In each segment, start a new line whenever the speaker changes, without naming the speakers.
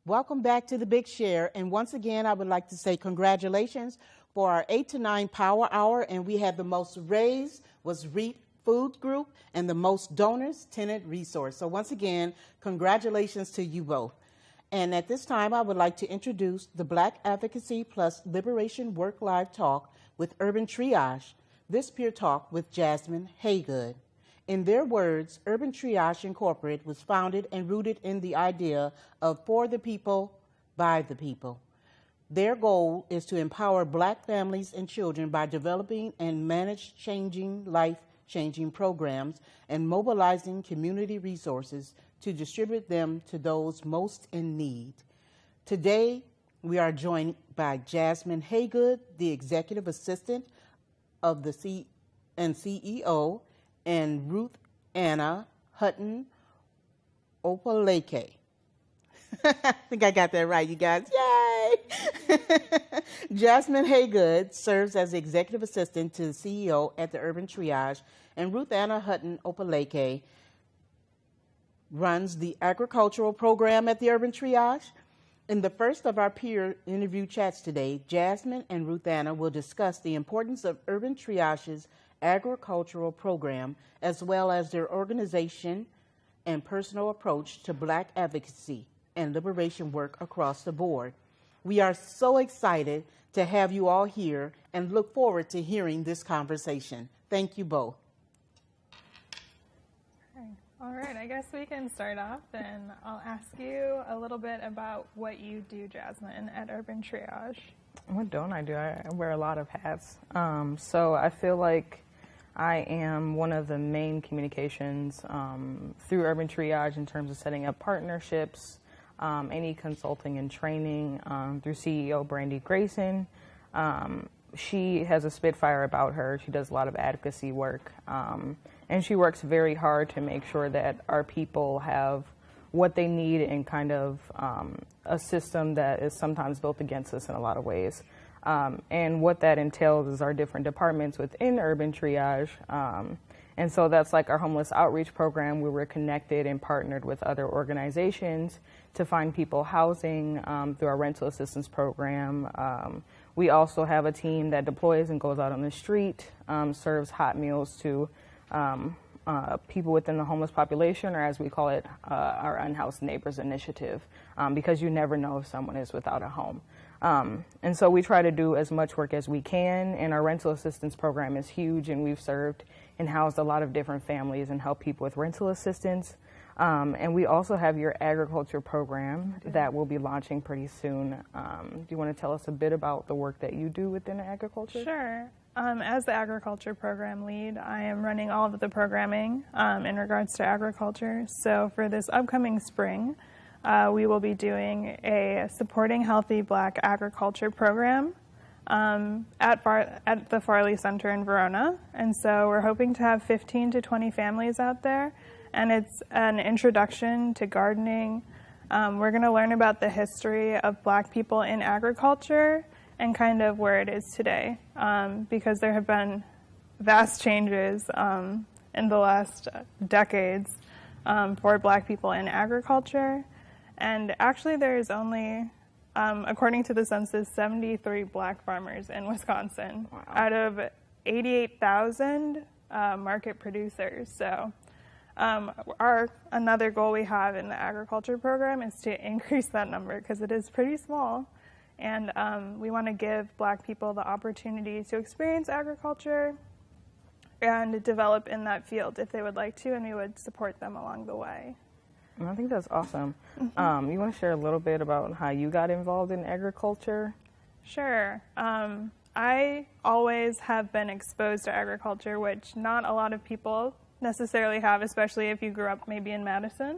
Welcome back to the Big Share. And once again, I would like to say congratulations for our 8 to 9 Power Hour. And we had the most raised was REAP Food Group and the most donors, Tenant Resource. So once again, congratulations to you both. And at this time, I would like to introduce the Black Advocacy Plus Liberation Work Live Talk with Urban Triage, this peer talk with Jasmine Haygood. In their words, Urban Triage Incorporated was founded and rooted in the idea of for the people, by the people. Their goal is to empower Black families and children by developing and manage life-changing programs and mobilizing community resources to distribute them to those most in need. Today, we are joined by Jasmine Haygood, the Executive Assistant of the CEO, and Ruth Anna Hutton Opaleke. I think I got that right, you guys. Yay! Jasmine Haygood serves as the Executive Assistant to the CEO at the Urban Triage, and Ruth Anna Hutton Opaleke runs the agricultural program at the Urban Triage. In the first of our peer interview chats today, Jasmine and Ruth Anna will discuss the importance of Urban Triage's agricultural program, as well as their organization and personal approach to Black advocacy and liberation work across the board. We are so excited to have you all here and look forward to hearing this conversation. Thank you both.
All right, I guess we can start off, and I'll ask you a little bit about what you do, Jasmine, at Urban Triage.
What don't I do? I wear a lot of hats. So I feel like I am one of the main communications through Urban Triage in terms of setting up partnerships, any consulting and training through CEO Brandy Grayson. She has a Spitfire about her. She does a lot of advocacy work, and she works very hard to make sure that our people have what they need in kind of a system that is sometimes built against us in a lot of ways. And what that entails is our different departments within Urban Triage. And so that's like our homeless outreach program, where we're connected and partnered with other organizations to find people housing through our rental assistance program. We also have a team that deploys and goes out on the street, serves hot meals to people within the homeless population, or as we call it, our Unhoused Neighbors Initiative, because you never know if someone is without a home. And so we try to do as much work as we can, and our rental assistance program is huge, and we've served and housed a lot of different families and helped people with rental assistance. And we also have your agriculture program that will be launching pretty soon. Do you want to tell us a bit about the work that you do within agriculture?
Sure. As the agriculture program lead, I am running all of the programming in regards to agriculture. So for this upcoming spring, we will be doing a Supporting Healthy Black Agriculture program at the Farley Center in Verona. And so we're hoping to have 15 to 20 families out there. And it's an introduction to gardening. We're going to learn about the history of Black people in agriculture and kind of where it is today, because there have been vast changes in the last decades for Black people in agriculture. And actually there's only, according to the census, 73 Black farmers in Wisconsin. Wow. Out of 88,000 market producers. So another goal we have in the agriculture program is to increase that number, because it is pretty small. And we want to give Black people the opportunity to experience agriculture and develop in that field if they would like to, and we would support them along the way.
I think that's awesome. Mm-hmm. You want to share a little bit about how you got involved in agriculture?
Sure. I always have been exposed to agriculture, which not a lot of people necessarily have, especially if you grew up maybe in Madison.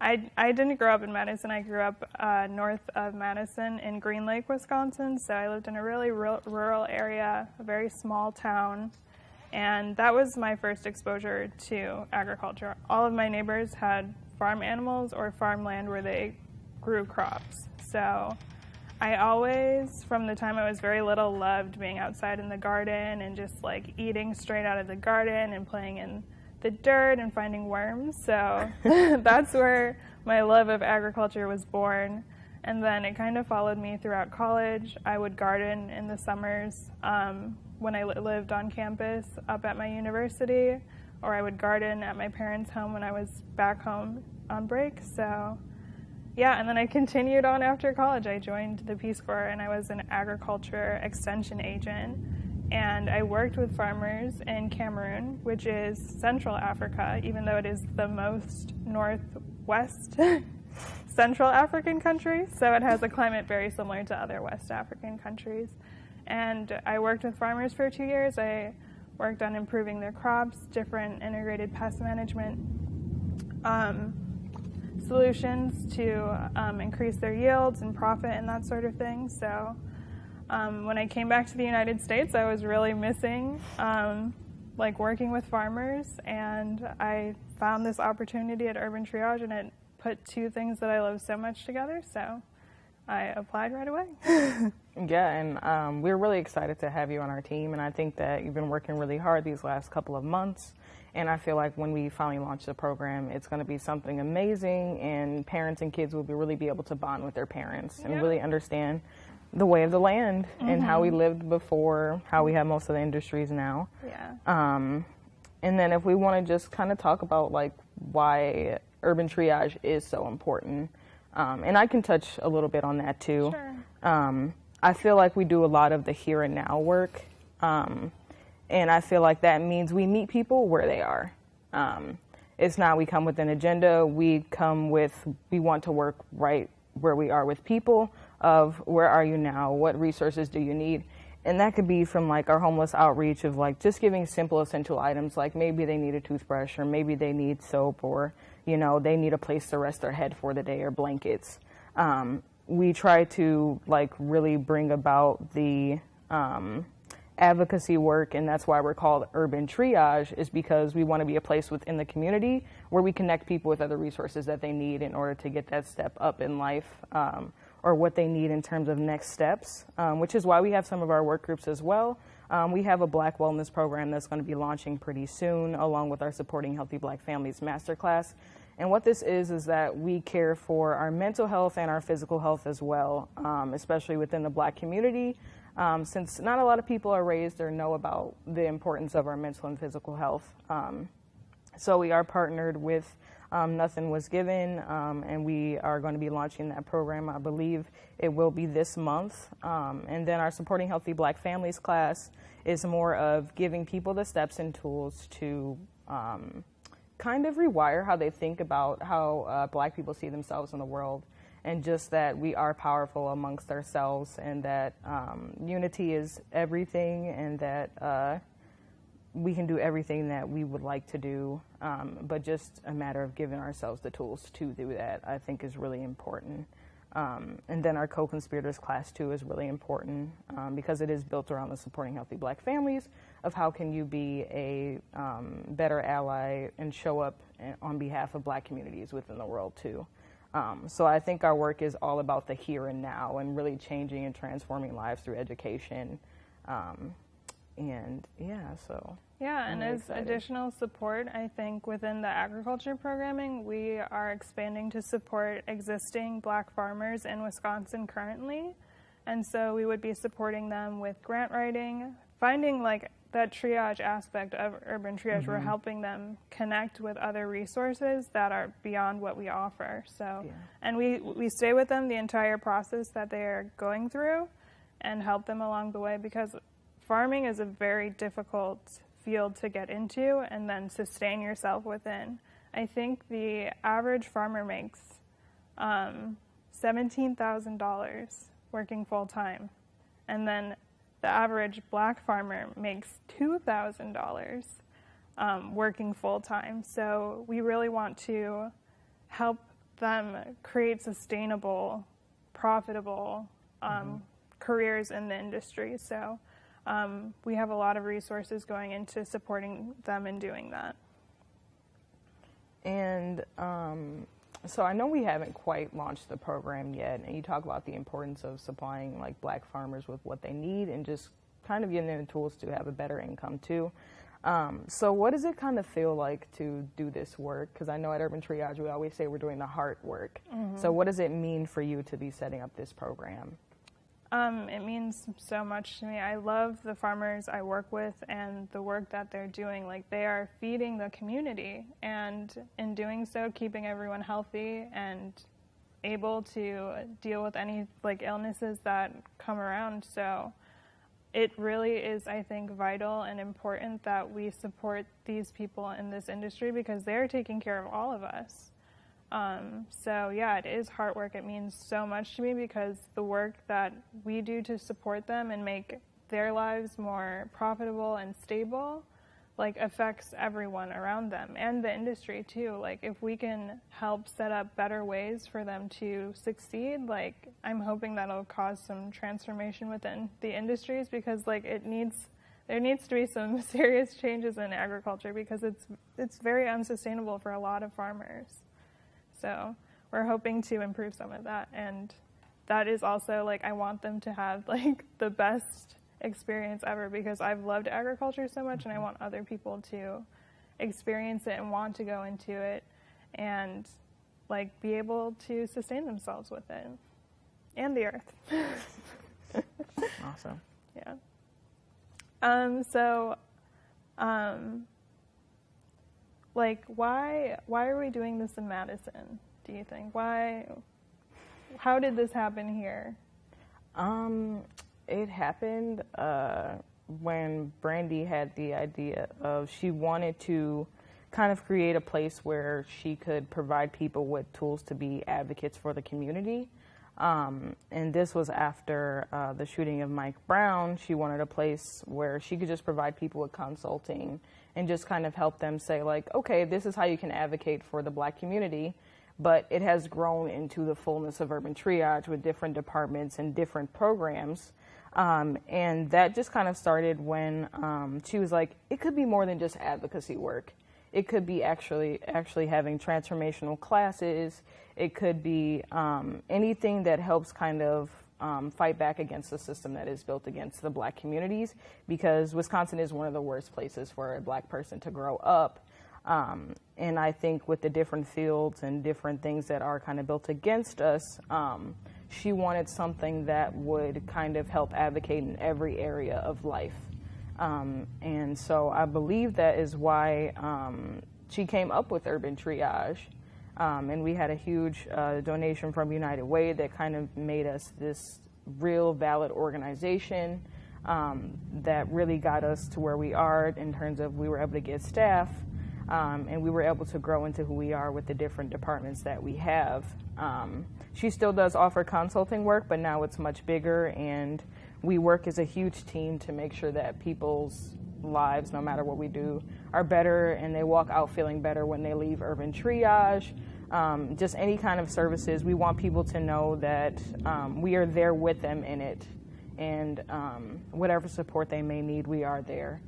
I didn't grow up in Madison. I grew up north of Madison in Green Lake, Wisconsin. So I lived in a really rural area, a very small town. And that was my first exposure to agriculture. All of my neighbors had farm animals or farmland where they grew crops. So I always, from the time I was very little, loved being outside in the garden and just like eating straight out of the garden and playing in the dirt and finding worms. So that's where my love of agriculture was born. And then it kind of followed me throughout college. I would garden in the summers when I lived on campus up at my university, or I would garden at my parents' home when I was back home on break. So yeah, and then I continued on after college. I joined the Peace Corps and I was an agriculture extension agent. And I worked with farmers in Cameroon, which is Central Africa, even though it is the most northwest Central African country. So it has a climate very similar to other West African countries. And I worked with farmers for 2 years. I worked on improving their crops, different integrated pest management solutions to increase their yields and profit and that sort of thing. So when I came back to the United States, I was really missing like working with farmers, and I found this opportunity at Urban Triage, and it put two things that I love so much together, so I applied right away.
Yeah, and we're really excited to have you on our team, and I think that you've been working really hard these last couple of months, and I feel like when we finally launch the program, it's going to be something amazing, and parents and kids will really be able to bond with their parents and really understand the way of the land and how we lived before, how we have most of the industries now.
Yeah.
And then if we want to just kind of talk about like why Urban Triage is so important, and I can touch a little bit on that too.
Sure.
I feel like we do a lot of the here and now work, and I feel like that means we meet people where they are. It's not we come with an agenda, we want to work right where we are with people, of where are you now, what resources do you need, and that could be from like our homeless outreach of like just giving simple essential items, like maybe they need a toothbrush or maybe they need soap, or you know they need a place to rest their head for the day, or blankets. We try to like really bring about the advocacy work, and that's why we're called Urban Triage, is because we want to be a place within the community where we connect people with other resources that they need in order to get that step up in life, or what they need in terms of next steps, which is why we have some of our work groups as well. We have a Black Wellness program that's going to be launching pretty soon, along with our Supporting Healthy Black Families Masterclass. And what this is that we care for our mental health and our physical health as well, especially within the Black community, since not a lot of people are raised or know about the importance of our mental and physical health. So we are partnered with Nothing Was Given, and we are going to be launching that program. I believe it will be this month. And then our Supporting Healthy Black Families class is more of giving people the steps and tools to kind of rewire how they think about how Black people see themselves in the world, and just that we are powerful amongst ourselves, and that unity is everything, and that we can do everything that we would like to do, but just a matter of giving ourselves the tools to do that, I think, is really important. And then our co-conspirators class too is really important, because it is built around the Supporting Healthy Black Families, of how can you be a better ally and show up on behalf of Black communities within the world too. So I think our work is all about the here and now, and really changing and transforming lives through education. And yeah, so.
Yeah, and as additional support, I think within the agriculture programming, we are expanding to support existing Black farmers in Wisconsin currently. And so we would be supporting them with grant writing, finding like that triage aspect of Urban Triage. We're helping them connect with other resources that are beyond what we offer. So, and we stay with them the entire process that they are going through and help them along the way, because farming is a very difficult field to get into and then sustain yourself within. I think the average farmer makes $17,000 working full time, and then the average Black farmer makes $2,000 working full time. So we really want to help them create sustainable, profitable careers in the industry. So we have a lot of resources going into supporting them in doing that.
And so I know we haven't quite launched the program yet, and you talk about the importance of supplying like Black farmers with what they need and just kind of giving them the tools to have a better income too. So what does it kind of feel like to do this work? Because I know at Urban Triage, we always say we're doing the hard work. So what does it mean for you to be setting up this program?
It means so much to me. I love the farmers I work with and the work that they're doing. Like, they are feeding the community, and in doing so, keeping everyone healthy and able to deal with any like illnesses that come around. So it really is, I think, vital and important that we support these people in this industry because they're taking care of all of us. So yeah, it is hard work. It means so much to me because the work that we do to support them and make their lives more profitable and stable, like, affects everyone around them and the industry too. Like, if we can help set up better ways for them to succeed, like, I'm hoping that'll cause some transformation within the industries because, like, there needs to be some serious changes in agriculture because it's very unsustainable for a lot of farmers. So we're hoping to improve some of that, and that is also, like, I want them to have, like, the best experience ever because I've loved agriculture so much and I want other people to experience it and want to go into it and, like, be able to sustain themselves with it and the earth.
Awesome.
Yeah. Like, why are we doing this in Madison, do you think? How did this happen here?
It happened when Brandy had the idea of she wanted to kind of create a place where she could provide people with tools to be advocates for the community. And this was after the shooting of Mike Brown. She wanted a place where she could just provide people with consulting and just kind of help them say, like, okay, this is how you can advocate for the Black community. But it has grown into the fullness of Urban Triage with different departments and different programs. And that just kind of started when she was like, it could be more than just advocacy work. It could be actually having transformational classes. It could be anything that helps kind of fight back against the system that is built against the Black communities, because Wisconsin is one of the worst places for a Black person to grow up. And I think with the different fields and different things that are kind of built against us, she wanted something that would kind of help advocate in every area of life. And so I believe that is why she came up with Urban Triage. And we had a huge donation from United Way that kind of made us this real valid organization that really got us to where we are in terms of we were able to get staff and we were able to grow into who we are with the different departments that we have. She still does offer consulting work, but now it's much bigger, and we work as a huge team to make sure that people's lives, no matter what we do, are better, and they walk out feeling better when they leave Urban Triage. Just any kind of services, we want people to know that we are there with them in it, and whatever support they may need, we are there.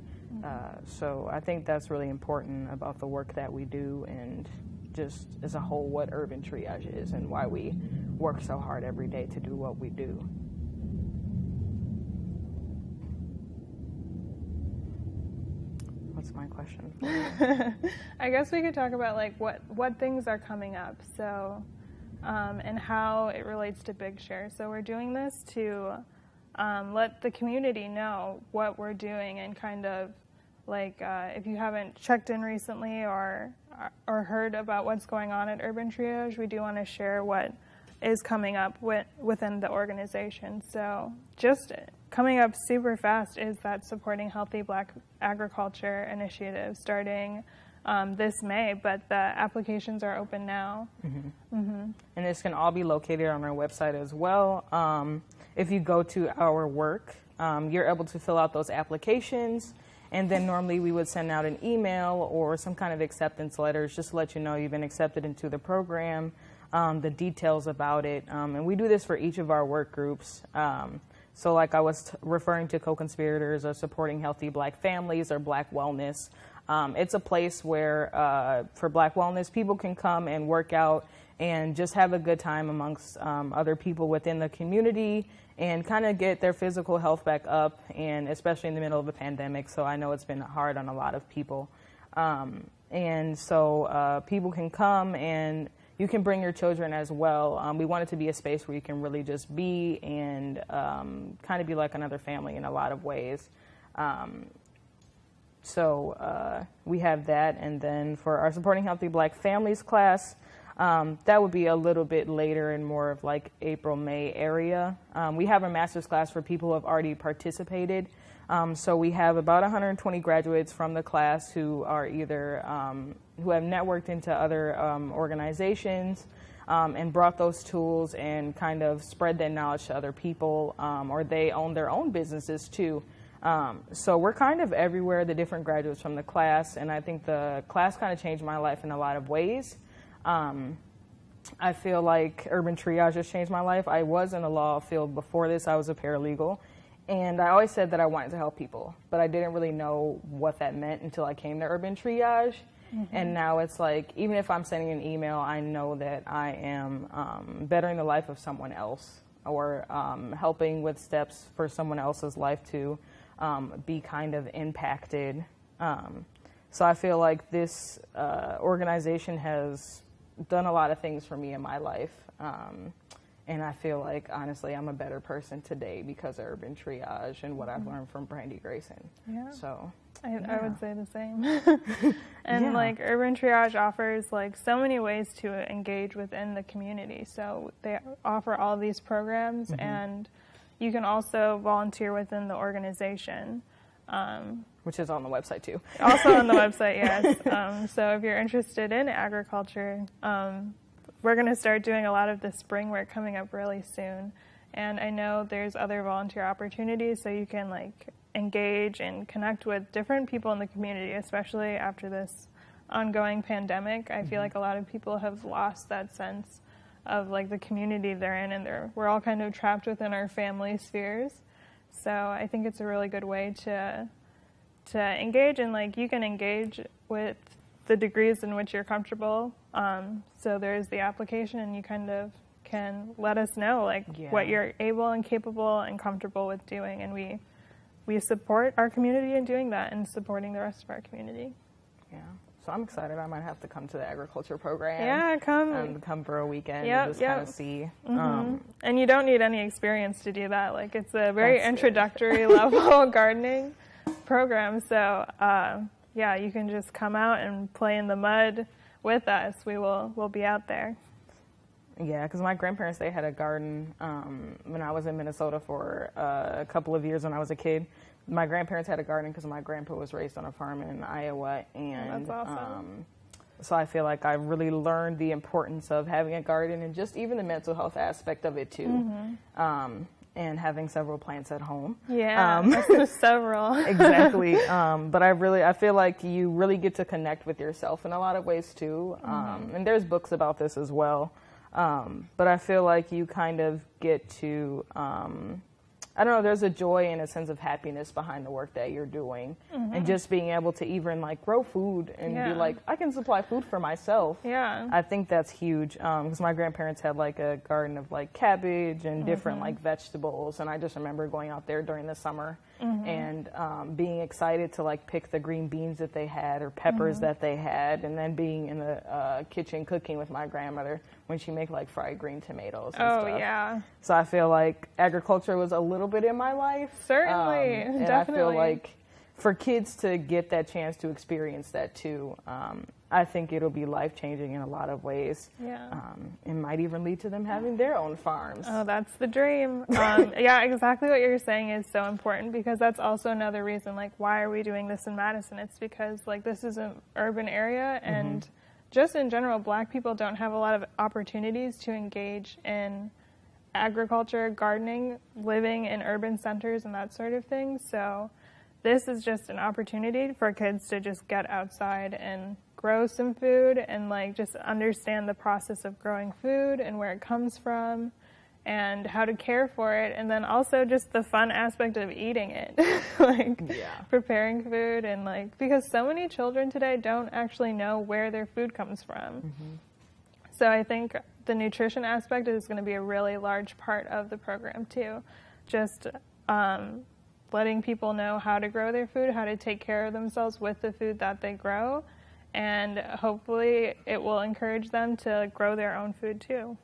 So I think that's really important about the work that we do, and just as a whole what Urban Triage is and why we work so hard every day to do what we do. What's my question for you?
I guess we could talk about, like, what things are coming up, so and how it relates to Big Share. So we're doing this to let the community know what we're doing, and kind of, like, if you haven't checked in recently or heard about what's going on at Urban Triage, we do want to share what is coming up within the organization. So just coming up super fast is that Supporting Healthy Black Agriculture initiative starting this May, but the applications are open now. Mm-hmm. Mm-hmm.
And this can all be located on our website as well. If you go to our work, you're able to fill out those applications, and then normally we would send out an email or some kind of acceptance letters just to let you know you've been accepted into the program, the details about it. And we do this for each of our work groups. So like I was referring to co-conspirators or supporting healthy Black families or Black wellness, It's a place where, for Black wellness, people can come and work out and just have a good time amongst other people within the community and kind of get their physical health back up, and especially in the middle of a pandemic. So I know it's been hard on a lot of people. And so people can come, and you can bring your children as well. We want it to be a space where you can really just be and kind of be like another family in a lot of ways. So we have that. And then for our Supporting Healthy Black Families class, that would be a little bit later in more of like April, May area. We have a master's class for people who have already participated. So we have about 120 graduates from the class who are either who have networked into other organizations and brought those tools and kind of spread that knowledge to other people, or they own their own businesses too. So we're kind of everywhere, the different graduates from the class, and I think the class kind of changed my life in a lot of ways. I feel like Urban Triage has changed my life. I was in the law field before this. I was a paralegal. And I always said that I wanted to help people, but I didn't really know what that meant until I came to Urban Triage. And now it's like, even if I'm sending an email, I know that I am bettering the life of someone else, or helping with steps for someone else's life to be kind of impacted. So I feel like this organization has done a lot of things for me in my life. And I feel like, honestly, I'm a better person today because of Urban Triage and what I've learned from Brandy Grayson.
Yeah.
So
I would say the same. And like Urban Triage offers like so many ways to engage within the community. So they offer all these programs, and you can also volunteer within the organization.
Which is on the website too.
Also on the website, yes. So if you're interested in agriculture, we're going to start doing a lot of the spring work coming up really soon. And I know there's other volunteer opportunities, so you can like engage and connect with different people in the community, especially after this ongoing pandemic. I feel like a lot of people have lost that sense of like the community they're in, and we're all kind of trapped within our family spheres. So I think it's a really good way to engage, and like you can engage with the degrees in which you're comfortable. So there's the application, and you kind of can let us know like what you're able and capable and comfortable with doing, and we support our community in doing that and supporting the rest of our community.
Yeah. So I'm excited. I might have to come to the agriculture program.
Yeah,
come for a weekend and just kind of see.
And you don't need any experience to do that. Like it's a very introductory level gardening program. So yeah, you can just come out and play in the mud with us. We'll be out there.
Yeah, because my grandparents, they had a garden when I was in Minnesota for a couple of years when I was a kid. My grandparents had a garden because my grandpa was raised on a farm in Iowa. And
that's awesome.
So I feel like I really learned the importance of having a garden and just even the mental health aspect of it too. And having several plants at home.
Yeah, several.
Exactly. But I feel like you really get to connect with yourself in a lot of ways too. And there's books about this as well. But I feel like you kind of get to, I don't know, there's a joy and a sense of happiness behind the work that you're doing. And just being able to even like grow food and be like, I can supply food for myself.
Yeah.
I think that's huge. Because my grandparents had like a garden of like cabbage and different like vegetables. And I just remember going out there during the summer and being excited to like pick the green beans that they had or peppers that they had. And then being in the kitchen cooking with my grandmother when she make like fried green tomatoes and stuff.
Oh, yeah.
So I feel like agriculture was a little bit in my life.
Certainly,
and
definitely.
I feel like for kids to get that chance to experience that too, I think it'll be life-changing in a lot of ways.
Yeah.
It might even lead to them having their own farms.
Oh, that's the dream. Yeah, exactly what you're saying is so important, because that's also another reason, like, why are we doing this in Madison? It's because, like, this is an urban area, and just in general, Black people don't have a lot of opportunities to engage in agriculture, gardening, living in urban centers, and that sort of thing. So this is just an opportunity for kids to just get outside and grow some food and like just understand the process of growing food and where it comes from, and how to care for it, and then also just the fun aspect of eating it, preparing food, and because so many children today don't actually know where their food comes from. So I think the nutrition aspect is going to be a really large part of the program too. Just letting people know how to grow their food, how to take care of themselves with the food that they grow, and hopefully it will encourage them to grow their own food too.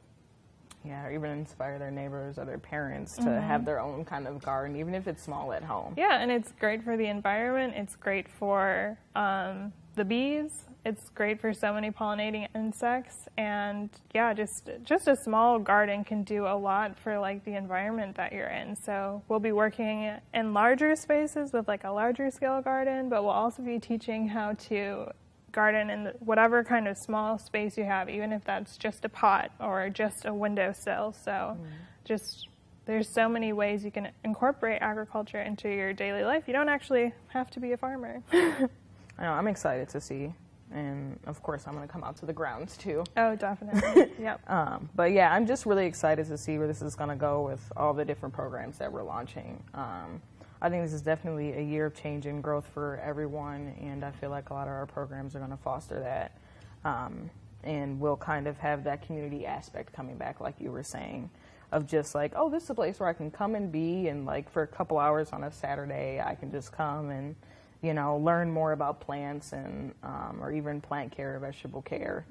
Yeah, or even inspire their neighbors or their parents to have their own kind of garden, even if it's small at home.
Yeah, and it's great for the environment. It's great for the bees. It's great for so many pollinating insects. And yeah, just a small garden can do a lot for the environment that you're in. So we'll be working in larger spaces with a larger scale garden, but we'll also be teaching how to garden in whatever kind of small space you have, even if that's just a pot or just a windowsill. So there's so many ways you can incorporate agriculture into your daily life. You don't actually have to be a farmer.
I know, I'm excited to see. And of course, I'm going to come out to the grounds too.
Oh, definitely. Yep.
But yeah, I'm just really excited to see where this is going to go with all the different programs that we're launching. I think this is definitely a year of change and growth for everyone, and I feel like a lot of our programs are going to foster that. And we'll kind of have that community aspect coming back, like you were saying, of just oh, this is a place where I can come and be, and for a couple hours on a Saturday, I can just come and learn more about plants and or even plant care or vegetable care.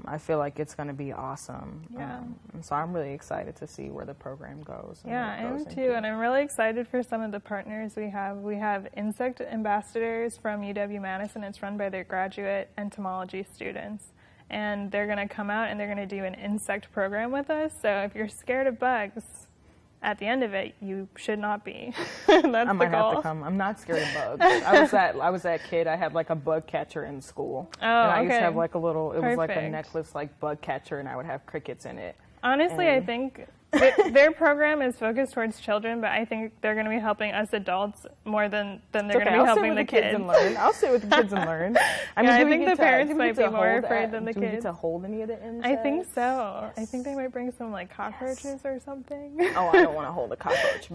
I feel like it's going to be awesome.
Yeah.
And so I'm really excited to see where the program goes.
Yeah, I am too. And I'm really excited for some of the partners we have. We have insect ambassadors from UW-Madison. It's run by their graduate entomology students. And they're going to come out and they're going to do an insect program with us. So if you're scared of bugs, at the end of it, you should not be. That's
I might have to come. I'm not scared of bugs. I was that kid. I had a bug catcher in school.
Oh,
and I
okay.
used to have a little. It
Perfect.
was a necklace bug catcher, and I would have crickets in it.
Honestly, I think their program is focused towards children, but I think they're going to be helping us adults more than they're going to be helping the kids.
I'll sit with the kids and learn.
I think the parents might be more afraid than the kids.
Do we get to hold any of the insects?
I think so.
Yes.
I think they might bring some cockroaches or something.
Oh, I don't want to hold a cockroach,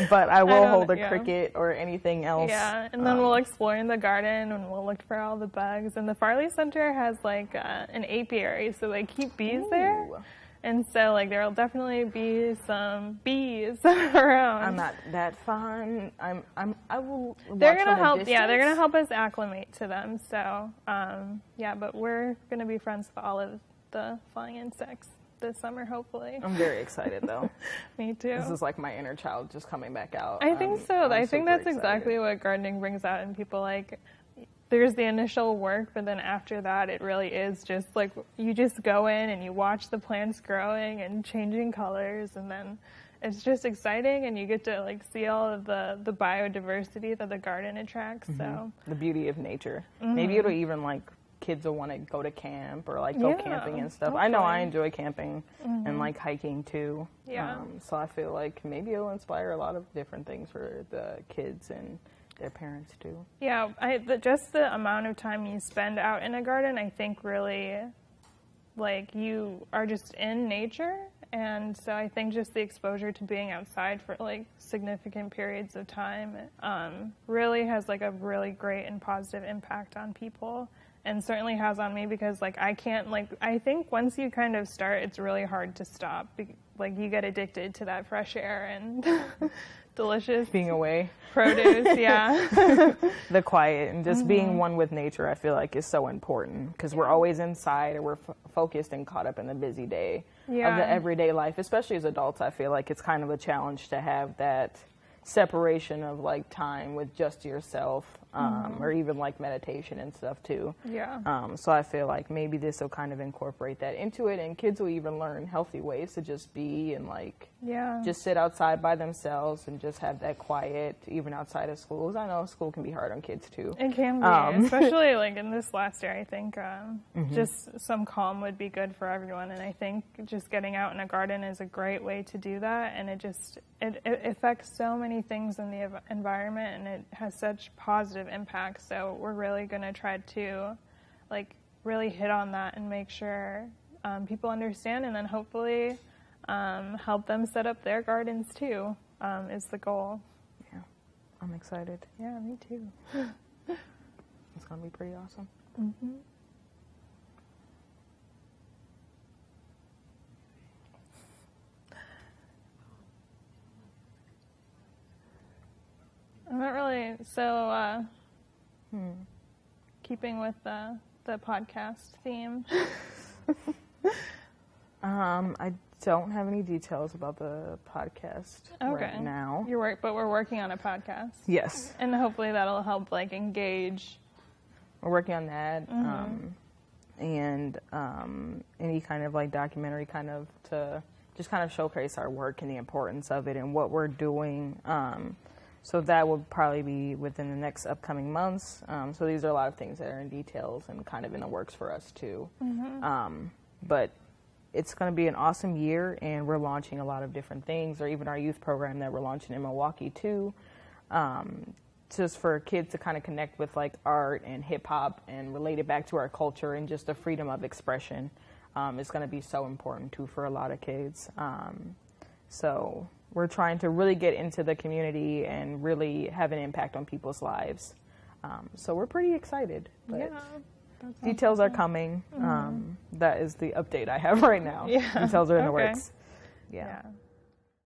but I will hold a cricket or anything else.
Yeah, and then we'll explore in the garden and we'll look for all the bugs. And the Farley Center has an apiary, so they keep bees there. And so, there will definitely be some bees around.
I'm not that fun. I will.
They're gonna help. Yeah, they're gonna help us acclimate to them. So, but we're gonna be friends with all of the flying insects this summer, hopefully.
I'm very excited, though.
Me too.
This is my inner child just coming back out.
I think so. I think that's exactly what gardening brings out in people. There's the initial work, but then after that, it really is just you just go in and you watch the plants growing and changing colors, and then it's just exciting, and you get to see all of the biodiversity that the garden attracts. So
the beauty of nature. Maybe it'll even kids will want to go to camp or go camping and stuff.
Hopefully.
I know I enjoy camping and hiking too.
Yeah.
So I feel maybe it'll inspire a lot of different things for the kids and their parents too. Yeah,
just the amount of time you spend out in a garden, I think really, you are just in nature, and so I think just the exposure to being outside for significant periods of time really has a really great and positive impact on people, and certainly has on me because I can't I think once you kind of start, it's really hard to stop. You get addicted to that fresh air and delicious
being away
produce. Yeah.
The quiet and just being one with nature, I feel is so important because we're always inside or we're focused and caught up in the busy day of the everyday life. Especially as adults, I feel it's kind of a challenge to have that separation of time with just yourself, or even like meditation and stuff too.
Yeah.
So I feel like maybe this will kind of incorporate that into it, and kids will even learn healthy ways to just be and like just sit outside by themselves and just have that quiet, even outside of schools. I know school can be hard on kids too.
It can be, especially like in this last year. I think just some calm would be good for everyone, and I think just getting out in a garden is a great way to do that. And it affects so many things in the environment, and it has such positive impacts. So we're really going to try to really hit on that and make sure people understand, and then hopefully help them set up their gardens too, is the goal.
Yeah, I'm excited.
Yeah, me too.
It's going to be pretty awesome.
Mm-hmm. I'm not really, so keeping with the podcast theme.
I don't have any details about the podcast right now.
But we're working on a podcast.
Yes.
And hopefully that'll help engage.
We're working on that.
Mm-hmm.
And any kind of documentary to just showcase our work and the importance of it and what we're doing. So that will probably be within the next upcoming months. So these are a lot of things that are in details and kind of in the works for us too.
Mm-hmm.
But it's going to be an awesome year, and we're launching a lot of different things, or even our youth program that we're launching in Milwaukee too. Just for kids to kind of connect with art and hip hop and relate it back to our culture and just the freedom of expression is going to be so important too for a lot of kids. So we're trying to really get into the community and really have an impact on people's lives. So we're pretty excited. But
Yeah.
details are coming. That is the update I have right now.
Yeah.
Details are in the
Okay.
works. Yeah.
Yeah.